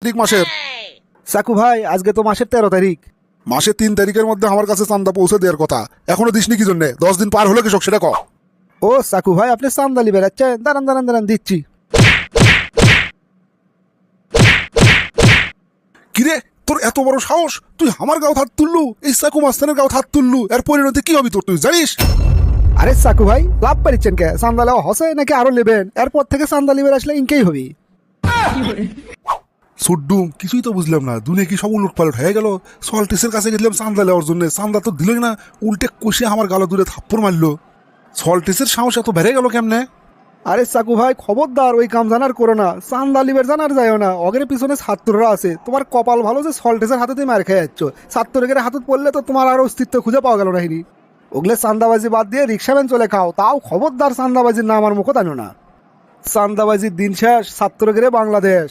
তারিখ মাসের? সাকু ভাই আজকে তো মাসের 13 তারিখ। মাসের 3 তারিখের মধ্যে আমার কাছে চান্দা পৌঁছে দেওয়ার কথা, এখনো দিসনি কি জন্য? 10 দিন পার হলো কৃষক, সেটা ক। ও সাকু ভাই আপনি চান্দালি বেড়াচ্ছেন, দাঁড়ান দাঁড়ান দাঁড়ান দিচ্ছি। কিরে, তোর এত বড় সাহস, তুই আমার গাও হাত তুললু, এই সাকু মাস্তানের গাও হাত তুললু, এর পরিণতি কি হবে তোর তুই জানিস? আরে সাকু ভাই লাভ পারিচ্ছেন কে? চান্দা লেওয়া হসে নাকি আরো নেবেন? এরপর থেকে চান্দালি বেড়ে আসলে ইনকেই হবি। সুড্ডুম, কিছুই তো বুঝলাম না, দুনিয়া কি সব উলট পালট হয়ে গেল? সল্টিসের কাছে গেছিলাম চান্দা নেওয়ার জন্য, চান্দা তো দিলই না, উল্টে কষে আমার গালো দূরে থাপ্পড় মারলো। সল্টিসের সাহস এত বেড়ে গেল কেমনে? আরে সাকু ভাই খবরদার ওই কাম জানার করো না, চান্দালি বের জানার যাইও না। অগের পিছনে ছাত্ররা আছে, তোমার কপাল ভালো যে সল্টেসের হাতে তুমি মার খেয়ে যাচ্ছ। ছাত্রদের হাতত পড়লে তো তোমার আর অস্তিত্ব খুঁজে পাওয়া গেল নাহিনি। ওগুলো চান্দাবাজি বাদ দিয়ে রিক্সা ভ্যান চলে খাও, তাও খবরদার চান্দাবাজির নাম আমার মুখত আনো না। চান্দাবাজির দিন শেষ, ছাত্রগেরে বাংলাদেশ।